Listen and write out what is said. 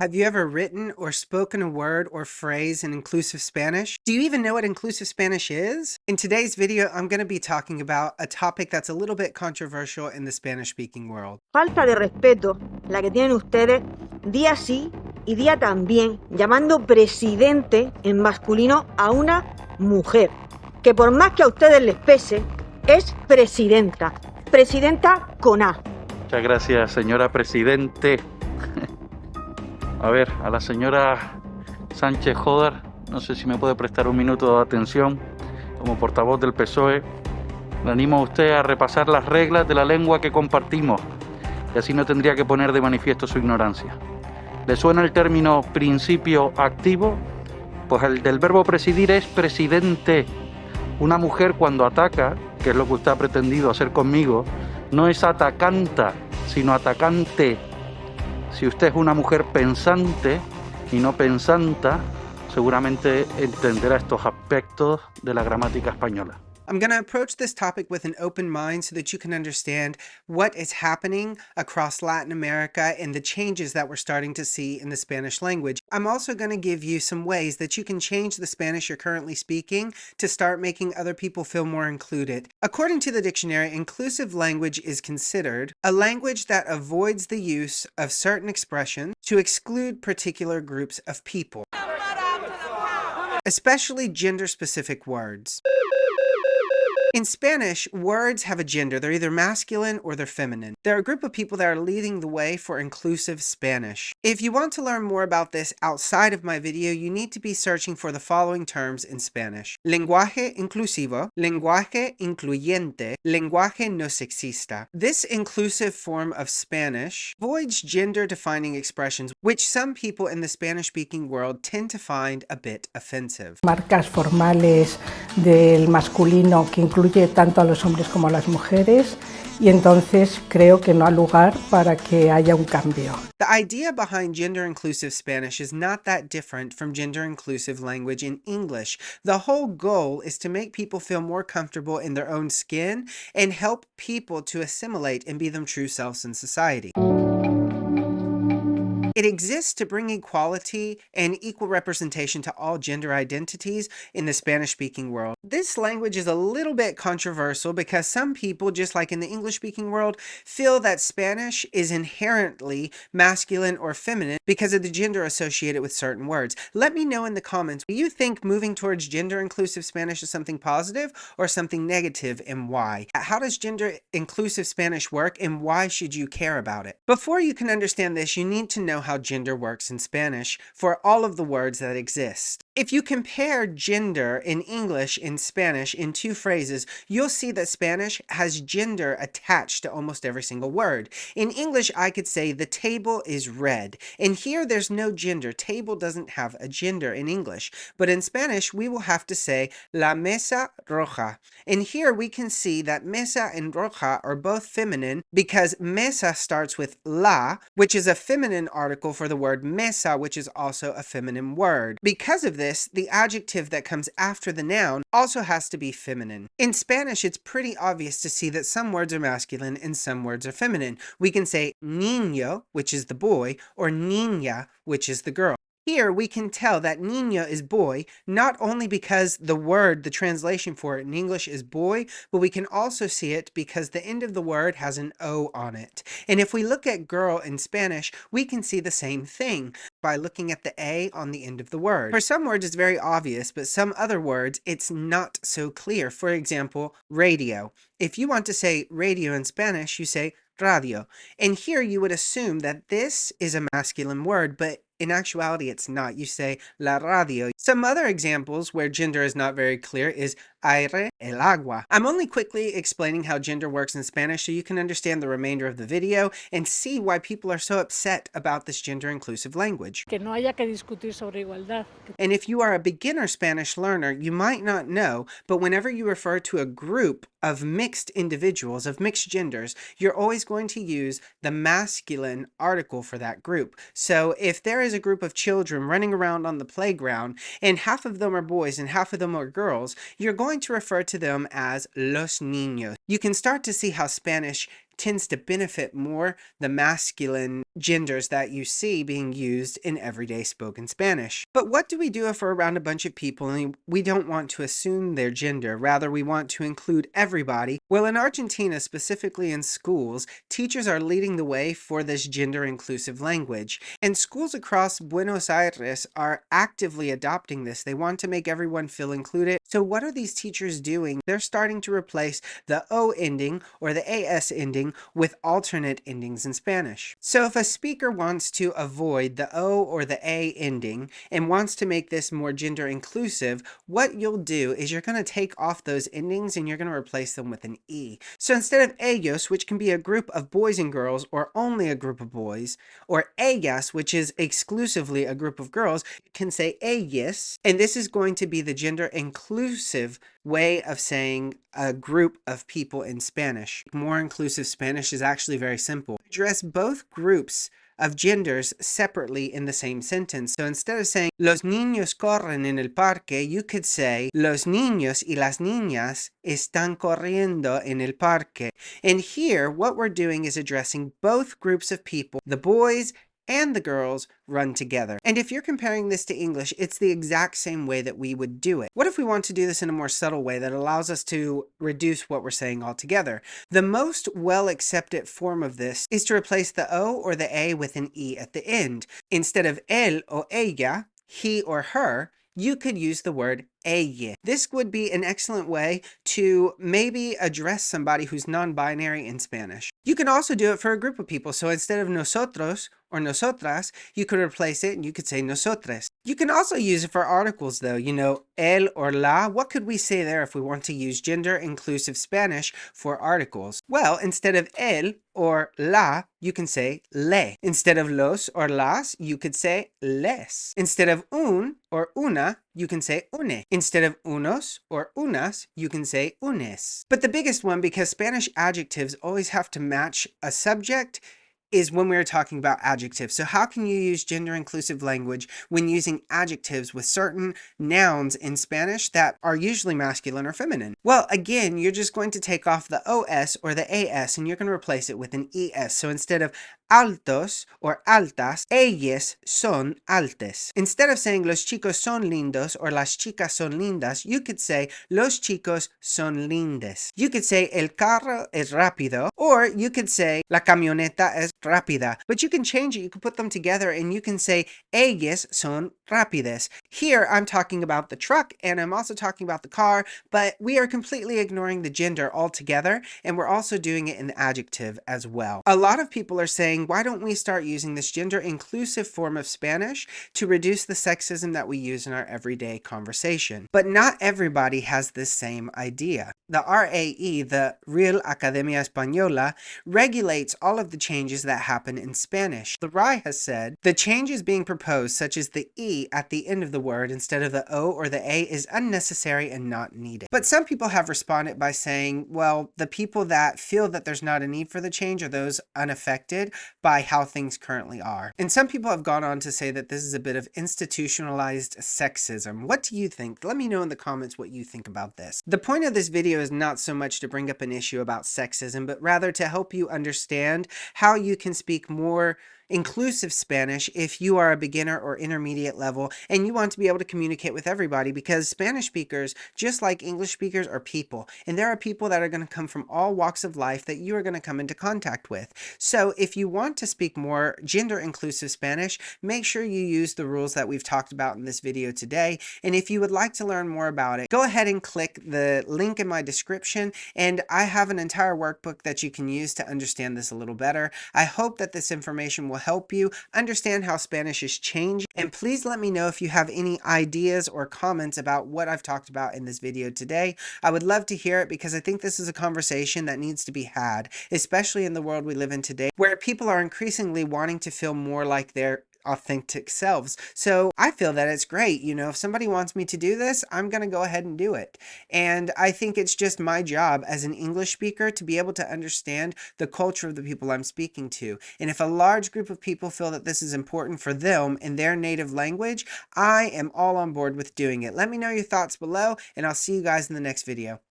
Have you ever written or spoken a word or phrase in inclusive Spanish? Do you even know what inclusive Spanish is? In today's video, I'm going to be talking about a topic that's a little bit controversial in the Spanish-speaking world. Falta de respeto la que tienen ustedes día sí y día también, llamando presidente en masculino a una mujer, que por más que a ustedes les pese, es presidenta. Presidenta con A. Muchas gracias, señora Presidente. A ver, a la señora Sánchez Joder, no sé si me puede prestar un minuto de atención como portavoz del PSOE. Le animo a usted a repasar las reglas de la lengua que compartimos y así no tendría que poner de manifiesto su ignorancia. ¿Le suena el término principio activo? Pues el del verbo presidir es presidente. Una mujer cuando ataca, que es lo que usted ha pretendido hacer conmigo, no es atacanta, sino atacante. Si usted es una mujer pensante y no pensanta, seguramente entenderá estos aspectos de la gramática española. I'm going to approach this topic with an open mind so that you can understand what is happening across Latin America and the changes that we're starting to see in the Spanish language. I'm also going to give you some ways that you can change the Spanish you're currently speaking to start making other people feel more included. According to the dictionary, inclusive language is considered a language that avoids the use of certain expressions to exclude particular groups of people, especially gender-specific words. In Spanish, words have a gender. They're either masculine or they're feminine. They're a group of people that are leading the way for inclusive Spanish. If you want to learn more about this outside of my video, you need to be searching for the following terms in Spanish: lenguaje inclusivo, lenguaje incluyente, lenguaje no sexista. This inclusive form of Spanish avoids gender-defining expressions, which some people in the Spanish-speaking world tend to find a bit offensive. Marcas formales del masculino que incluye tanto a los hombres como a las mujeres, y entonces creo que no hay lugar para que haya un cambio. The idea behind gender-inclusive Spanish is not that different from gender-inclusive language in English. The whole goal is to make people feel more comfortable in their own skin and help people to assimilate and be them true selves in society. It exists to bring equality and equal representation to all gender identities in the Spanish-speaking world. This language is a little bit controversial because some people, just like in the English-speaking world, feel that Spanish is inherently masculine or feminine because of the gender associated with certain words. Let me know in the comments, do you think moving towards gender-inclusive Spanish is something positive or something negative, and why? How does gender-inclusive Spanish work, and why should you care about it? Before you can understand this, you need to know how gender works in Spanish for all of the words that exist. If you compare gender in English and Spanish in two phrases, you'll see that Spanish has gender attached to almost every single word. In English, I could say the table is red, and here there's no gender. Table doesn't have a gender in English, but in Spanish, we will have to say la mesa roja. And here we can see that mesa and roja are both feminine because mesa starts with la, which is a feminine article for the word mesa, which is also a feminine word. Because of this, the adjective that comes after the noun also has to be feminine. In Spanish, it's pretty obvious to see that some words are masculine and some words are feminine. We can say niño, which is the boy, or niña, which is the girl. Here we can tell that niño is boy, not only because the word, the translation for it in English is boy, but we can also see it because the end of the word has an O on it. And if we look at girl in Spanish, we can see the same thing by looking at the A on the end of the word. For some words it's very obvious, but some other words it's not so clear. For example, radio. If you want to say radio in Spanish, you say radio. And here you would assume that this is a masculine word, but in actuality, it's not. You say la radio. Some other examples where gender is not very clear is aire, el agua. I'm only quickly explaining how gender works in Spanish so you can understand the remainder of the video and see why people are so upset about this gender-inclusive language. Que no haya que discutir sobre igualdad. And if you are a beginner Spanish learner, you might not know, but whenever you refer to a group of mixed individuals, of mixed genders, you're always going to use the masculine article for that group. So if there is a group of children running around on the playground and half of them are boys and half of them are girls, you're going to refer to them as los niños. you can start to see how Spanish tends to benefit more the masculine genders that you see being used in everyday spoken Spanish. But what do we do if we're around a bunch of people and we don't want to assume their gender? Rather, we want to include everybody. Well, in Argentina, specifically in schools, teachers are leading the way for this gender-inclusive language. And schools across Buenos Aires are actively adopting this. They want to make everyone feel included. So what are these teachers doing? They're starting to replace the O ending or the AS ending with alternate endings in Spanish. So if a speaker wants to avoid the O or the A ending and wants to make this more gender inclusive, what you'll do is you're going to take off those endings and you're going to replace them with an E. So instead of ellos, which can be a group of boys and girls or only a group of boys, or ellas, which is exclusively a group of girls, you can say ellas, and this is going to be the gender inclusive way of saying a group of people in Spanish. More inclusive Spanish is actually very simple. Address both groups of genders separately in the same sentence. So instead of saying los niños corren en el parque, you could say los niños y las niñas están corriendo en el parque. And here, what we're doing is addressing both groups of people, the boys and the girls run together. And if you're comparing this to English, it's the exact same way that we would do it. What if we want to do this in a more subtle way that allows us to reduce what we're saying altogether? The most well-accepted form of this is to replace the O or the A with an E at the end. Instead of él or ella, he or her, you could use the word ella. This would be an excellent way to maybe address somebody who's non-binary in Spanish. You can also do it for a group of people. So instead of nosotros or nosotras, you could replace it and you could say nosotres. You can also use it for articles though, you know, el or la. What could we say there if we want to use gender inclusive Spanish for articles? Well, instead of el or la, you can say le. Instead of los or las, you could say les. Instead of un or una, you can say une. Instead of unos or unas, you can say unes. But the biggest one, because Spanish adjectives always have to match a subject, is when we're talking about adjectives. So how can you use gender inclusive language when using adjectives with certain nouns in Spanish that are usually masculine or feminine? Well, again, you're just going to take off the OS or the AS and you're going to replace it with an ES. So instead of altos or altas, ellas son altes. Instead of saying los chicos son lindos or las chicas son lindas, you could say los chicos son lindes. You could say el carro es rápido, or you could say la camioneta es rápida. But you can change it. You can put them together and you can say ellas son rápidas. Here I'm talking about the truck and I'm also talking about the car, but we are completely ignoring the gender altogether, and we're also doing it in the adjective as well. A lot of people are saying, why don't we start using this gender inclusive form of Spanish to reduce the sexism that we use in our everyday conversation? But not everybody has this same idea. The RAE, the Real Academica Española, regulates all of the changes that happen in Spanish. The RAI has said, the changes being proposed, such as the E at the end of the word instead of the O or the A, is unnecessary and not needed. But some people have responded by saying, well, the people that feel that there's not a need for the change are those unaffected by how things currently are. And some people have gone on to say that this is a bit of institutionalized sexism. What do you think? Let me know in the comments what you think about this. The point of this video is not so much to bring up an issue about sexism, but rather to help you understand how you can speak more inclusive Spanish if you are a beginner or intermediate level and you want to be able to communicate with everybody, because Spanish speakers, just like English speakers, are people, and there are people that are going to come from all walks of life that you are going to come into contact with. So if you want to speak more gender inclusive Spanish, make sure you use the rules that we've talked about in this video today. And if you would like to learn more about it, go ahead and click the link in my description, and I have an entire workbook that you can use to understand this a little better. I hope that this information will help you understand how Spanish is changing, and please let me know if you have any ideas or comments about what I've talked about in this video today. I would love to hear it, because I think this is a conversation that needs to be had, especially in the world we live in today, where people are increasingly wanting to feel more like their authentic selves. So I feel that it's great. You know, if somebody wants me to do this, I'm going to go ahead and do it. And I think it's just my job as an English speaker to be able to understand the culture of the people I'm speaking to. And if a large group of people feel that this is important for them in their native language, I am all on board with doing it. Let me know your thoughts below, and I'll see you guys in the next video.